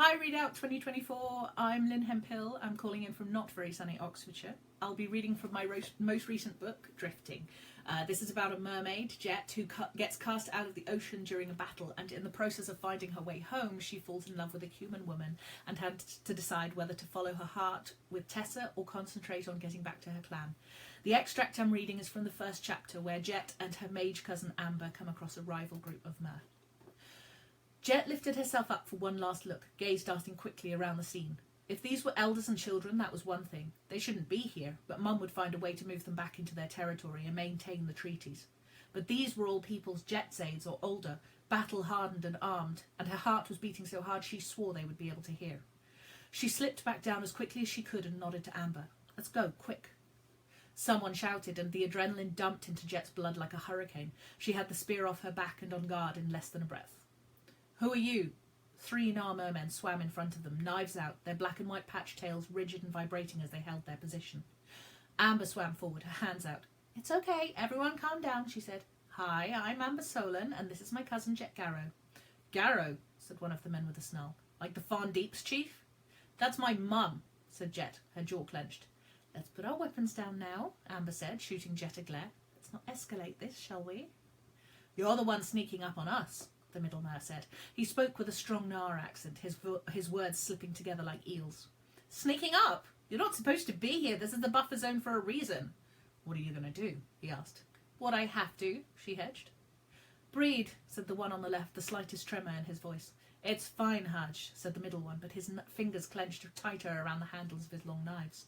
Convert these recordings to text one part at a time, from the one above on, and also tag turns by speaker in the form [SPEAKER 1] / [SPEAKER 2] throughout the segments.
[SPEAKER 1] Hi, Readout 2024. I'm Lynn Hemphill. I'm calling in from not very sunny Oxfordshire. I'll be reading from my most recent book, Drifting. This is about a mermaid, Jet, who gets cast out of the ocean during a battle, and in the process of finding her way home, she falls in love with a human woman and had to decide whether to follow her heart with Tessa or concentrate on getting back to her clan. The extract I'm reading is from the first chapter, where Jet and her mage cousin Amber come across a rival group of mer. Jet lifted herself up for one last look, gaze darting quickly around the scene. If these were elders and children, that was one thing. They shouldn't be here, but Mum would find a way to move them back into their territory and maintain the treaties. But these were all people's Jet's aides or older, battle-hardened and armed, and her heart was beating so hard she swore they would be able to hear. She slipped back down as quickly as she could and nodded to Amber. "Let's go, quick." Someone shouted, and the adrenaline dumped into Jet's blood like a hurricane. She had the spear off her back and on guard in less than a breath. "Who are you?" 3 Nar mermen swam in front of them, knives out, their black and white patched tails rigid and vibrating as they held their position. Amber swam forward, her hands out. "It's okay, everyone calm down," she said. "Hi, I'm Amber Solon, and this is my cousin Jet Garrow." "Garrow," said one of the men with a snarl. "Like the Fawn Deep's chief?" "That's my mum," said Jet, her jaw clenched. "Let's put our weapons down now," Amber said, shooting Jet a glare. "Let's not escalate this, shall we?" "You're the one sneaking up on us," the middle mer said. He spoke with a strong Nar accent, his words slipping together like eels. "Sneaking up? You're not supposed to be here. This is the buffer zone for a reason." "What are you going to do?" he asked. "What I have to," she hedged. "Breed," said the one on the left, the slightest tremor in his voice. "It's fine, Haj," said the middle one, but his fingers clenched tighter around the handles of his long knives.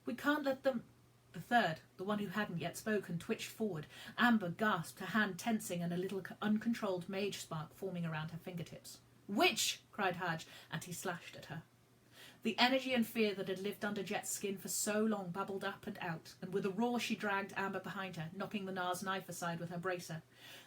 [SPEAKER 1] "We can't let them—" The third, the one who hadn't yet spoken, twitched forward. Amber gasped, her hand tensing and a little uncontrolled mage spark forming around her fingertips. "Witch!" cried Haj, and he slashed at her. The energy and fear that had lived under Jet's skin for so long bubbled up and out, and with a roar she dragged Amber behind her, knocking the Nar's knife aside with her bracer.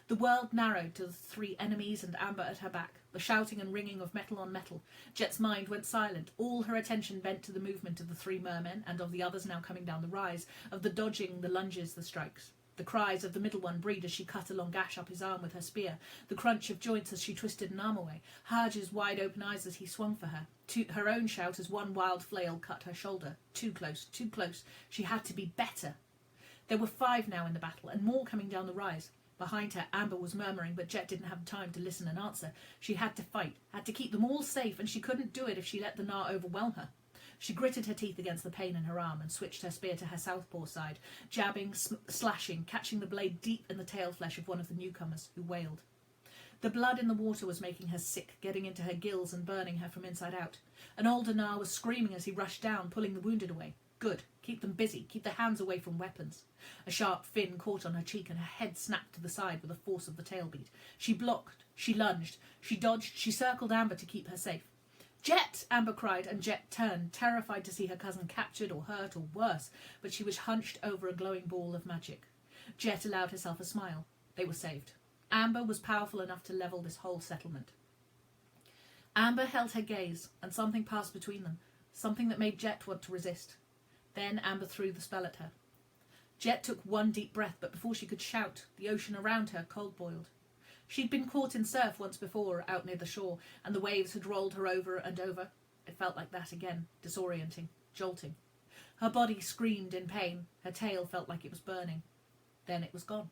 [SPEAKER 1] The world narrowed to the 3 enemies and Amber at her back, the shouting and ringing of metal on metal. Jet's mind went silent, all her attention bent to the movement of the 3 mermen and of the others now coming down the rise, of the dodging, the lunges, the strikes. The cries of the middle one Breed as she cut a long gash up his arm with her spear, the crunch of joints as she twisted an arm away, Haj's wide-open eyes as he swung for her, her own shout as one wild flail cut her shoulder. Too close, too close. She had to be better. There were 5 now in the battle, and more coming down the rise. Behind her, Amber was murmuring, but Jet didn't have time to listen and answer. She had to fight, had to keep them all safe, and she couldn't do it if she let the Nar overwhelm her. She gritted her teeth against the pain in her arm and switched her spear to her southpaw side, jabbing, slashing, catching the blade deep in the tail flesh of one of the newcomers, who wailed. The blood in the water was making her sick, getting into her gills and burning her from inside out. An older Nar was screaming as he rushed down, pulling the wounded away. Good. Keep them busy. Keep their hands away from weapons. A sharp fin caught on her cheek and her head snapped to the side with the force of the tail beat. She blocked. She lunged. She dodged. She circled Amber to keep her safe. "Jet!" Amber cried, and Jet turned, terrified to see her cousin captured or hurt or worse, but she was hunched over a glowing ball of magic. Jet allowed herself a smile. They were saved. Amber was powerful enough to level this whole settlement. Amber held her gaze, and something passed between them, something that made Jet want to resist. Then Amber threw the spell at her. Jet took one deep breath, but before she could shout, the ocean around her cold-boiled. She'd been caught in surf once before, out near the shore, and the waves had rolled her over and over. It felt like that again, disorienting, jolting. Her body screamed in pain. Her tail felt like it was burning. Then it was gone.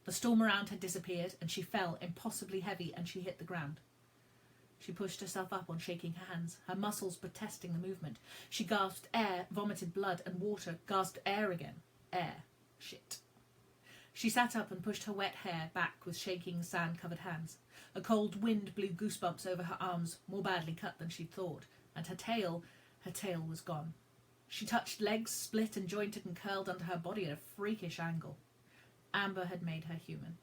[SPEAKER 1] The storm around had disappeared, and she fell, impossibly heavy, and she hit the ground. She pushed herself up on shaking hands, her muscles protesting the movement. She gasped air, vomited blood and water, gasped air again. Air. Shit. She sat up and pushed her wet hair back with shaking, sand-covered hands. A cold wind blew goosebumps over her arms, more badly cut than she'd thought, and her tail was gone. She touched legs, split and jointed and curled under her body at a freakish angle. Amber had made her human.